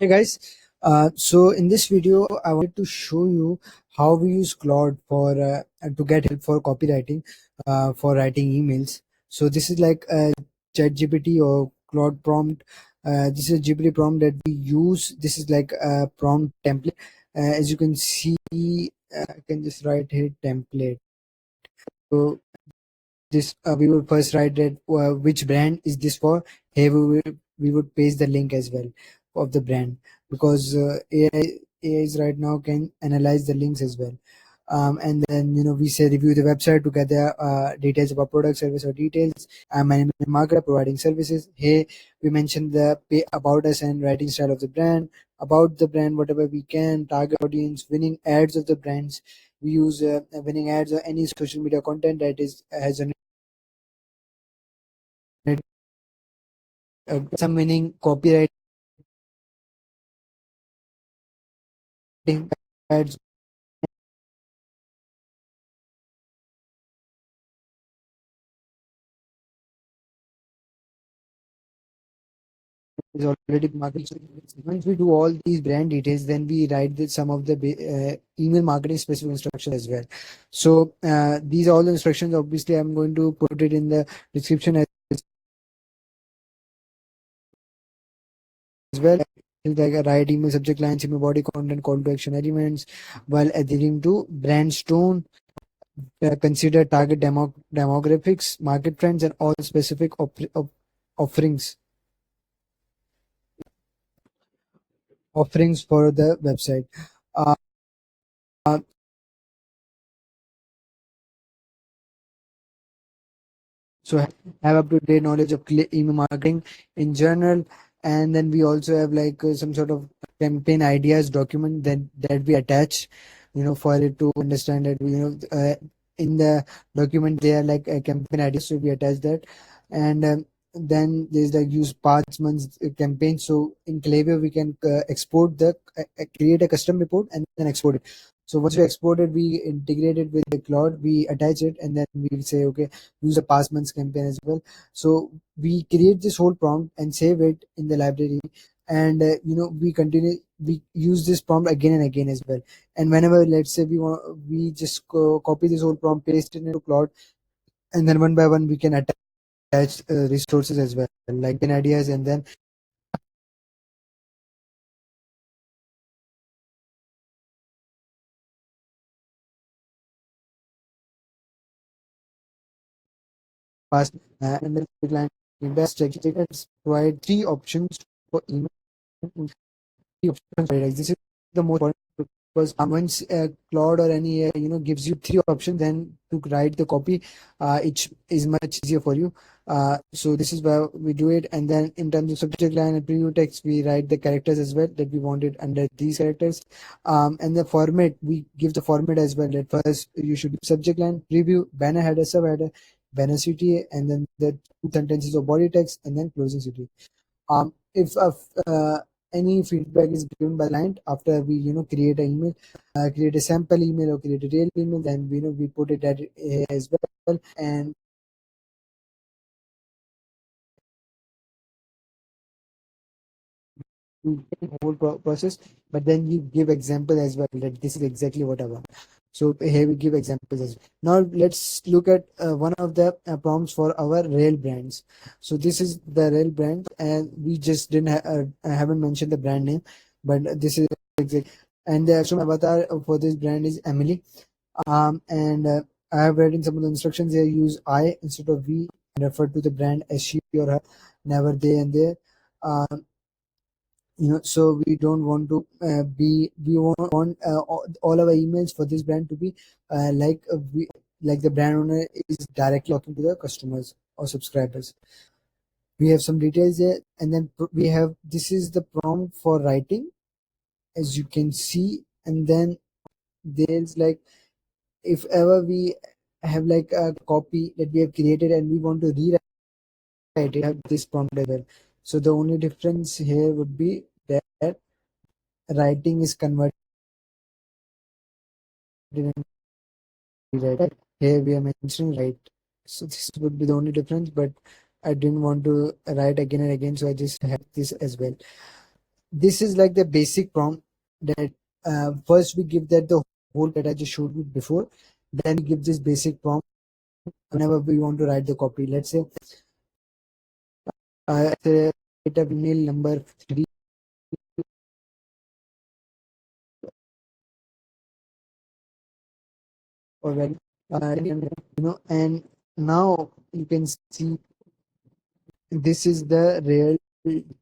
Hey guys, so in this video, I wanted to show you how we use Claude for to get help for copywriting, for writing emails. So this is like a ChatGPT or Claude prompt. This is a GPT prompt that we use. This is like a prompt template. As you can see, I can just write here template. So this we would first write that which brand is this for. Here we would paste the link as well of the brand, because AI is right now can analyze the links as well. And then we say review the website to get the details about product, service, or details. I'm an email marketer providing services. Here we mention the pay about us and writing style of the brand, about the brand, whatever we can, target audience, winning ads of the brands. We use winning ads or any social media content that is has a some meaning copywriting ads is already marketing. So once we do all these brand details, then we write some of the email marketing specific instructions as well. So these are all the instructions. Obviously, I'm going to put it in the description as well. Like a write email subject lines, email body content, call to action elements, while adhering to brand tone. Consider target demographics, market trends, and all specific offerings offerings for the website. Uh, so have up to date knowledge of email marketing in general, and then we also have like some sort of campaign ideas document that we attach, for it to understand that in the document they are like a campaign ideas, so we attach that. And then there's like use past months campaign. So in Klaviyo we can export the create a custom report and then export it. So once we export it, we integrate it with the Claude, we attach it, and then we say okay, use a past months campaign as well. So we create this whole prompt and save it in the library, and we use this prompt again and again as well. And whenever, let's say, we just copy this whole prompt, paste it into Claude, and then one by one we can attach resources as well, like in ideas, and then pass and then client invest tickets provide three options for email. Three options, right? Like, this is the most important, because once Claude or any gives you three options, then to write the copy, it is much easier for you. So this is where we do it. And then in terms of subject line and preview text, we write the characters as well that we wanted under these characters. And the format, we give the format as well. At first you should do subject line, preview, banner header, sub header, banner CTA, and then the two sentences of body text, and then closing CTA. If any feedback is given by client after we create an email, create a sample email or create a real email, then we put it at as well. And we get the whole process, but then we give example as well that this is exactly what I want. So here we give examples as well. Now let's look at one of the prompts for our rail brands. So this is the rail brand, and we just didn't haven't mentioned the brand name, but this is exact. And the actual avatar for this brand is Emily. And I have read in some of the instructions here, use I instead of we, and refer to the brand as she or her, never they and their. Um, so we don't want to we want all our emails for this brand to be like the brand owner is directly talking to the customers or subscribers. We have some details here, and then we have, this is the prompt for writing, as you can see. And then there's like, if ever we have like a copy that we have created and we want to rewrite it, we have this prompt as well. So the only difference here would be that writing is converted into rewrite. Here we are mentioning write. So this would be the only difference, but I didn't want to write again and again, so I just have this as well. this is like the basic prompt that first we give that the whole that I just showed you before. Then we give this basic prompt whenever we want to write the copy. Let's say say it a email number 3 or when and now you can see this is the real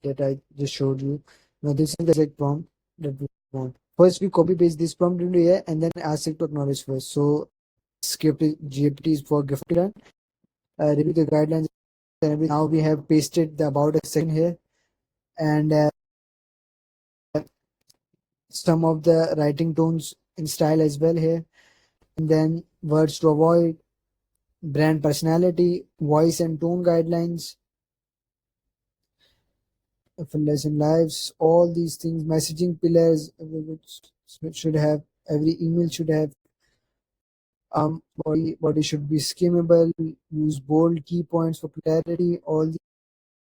that I just showed you. Now this is the exact prompt that we want. First we copy paste this prompt into here and then ask it to acknowledge first. So script GPT is for gift plan. Review the guidelines and everything. Now we have pasted the about a section here and some of the writing tones in style as well here. And then words to avoid, brand personality, voice and tone guidelines, for lesson lives, all these things, messaging pillars, which should have every email should have body should be skimmable, use bold key points for clarity, all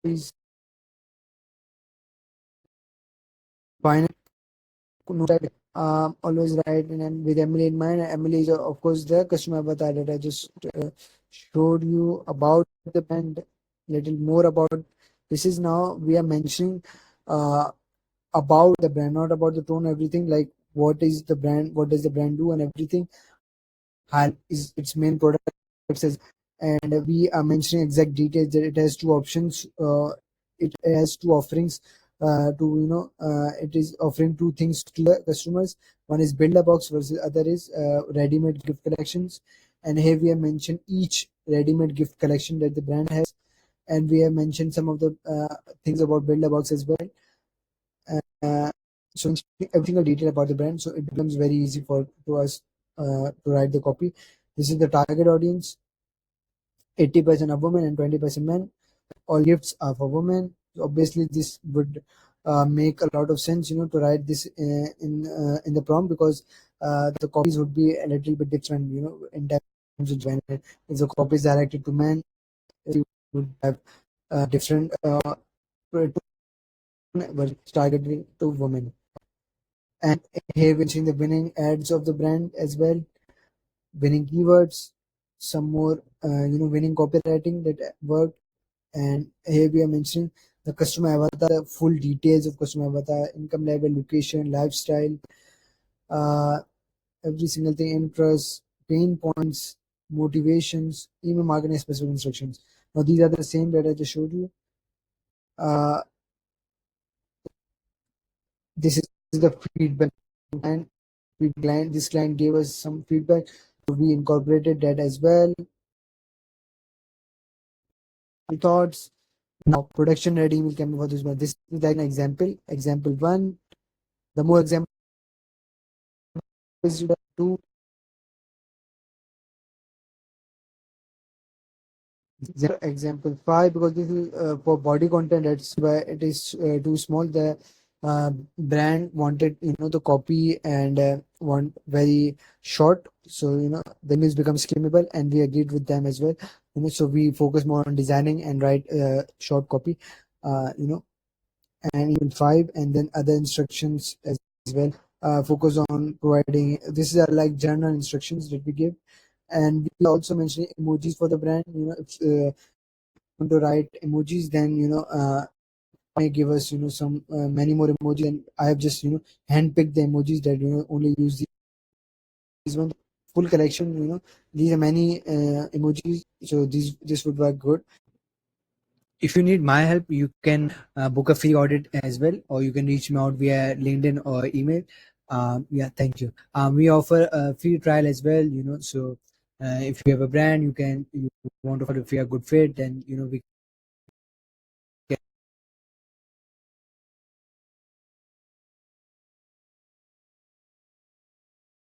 these final always right and with Emily in mind. Emily is of course the customer avatar that I just showed you about the brand, little more about. This is now we are mentioning about the brand, not about the tone, everything like what is the brand, what does the brand do and everything, how is its main products and we are mentioning exact details that it has two options, it has two offerings to it is offering two things to the customers. One is build a box versus other is ready-made gift collections, and here we have mentioned each ready-made gift collection that the brand has, and we have mentioned some of the things about build a box as well. uh, so every single detail about the brand, so it becomes very easy for to us to write the copy. This is the target audience: 80% of women and 20% men. All gifts are for women. So obviously this would make a lot of sense, to write this in the prompt, because the copies would be a little bit different, in terms of gender. If the copy is directed to men, you would have different targeted to women. And here we're seeing the winning ads of the brand as well, winning keywords, some more winning copywriting that worked. And here we are mentioning the customer avatar, the full details of customer avatar, income level, location, lifestyle, uh, every single thing, interests, pain points, motivations, email marketing specific instructions. Now these are the same that I just showed you. This is the feedback, and this client gave us some feedback, so we incorporated that as well. Thoughts. Now production ready email campaign for this one. This is like an example. Example one. The more example is two. Example five, because this is for body content. That's why it is too small. The brand wanted the copy and want very short, so the image becomes skimmable, and we agreed with them as well. So we focus more on designing and write short copy. And even five, and then other instructions as well. Focus on providing. This is like general instructions that we give, and we also mentioning emojis for the brand. If want to write emojis, then may give us some many more emojis, and I have just handpicked the emojis that only use these ones. Full collection, these are many emojis, so this would work good. If you need my help, you can book a free audit as well, or you can reach me out via LinkedIn or email. Yeah, thank you. We offer a free trial as well, so if you have a brand, you want to, if you are a good fit, then we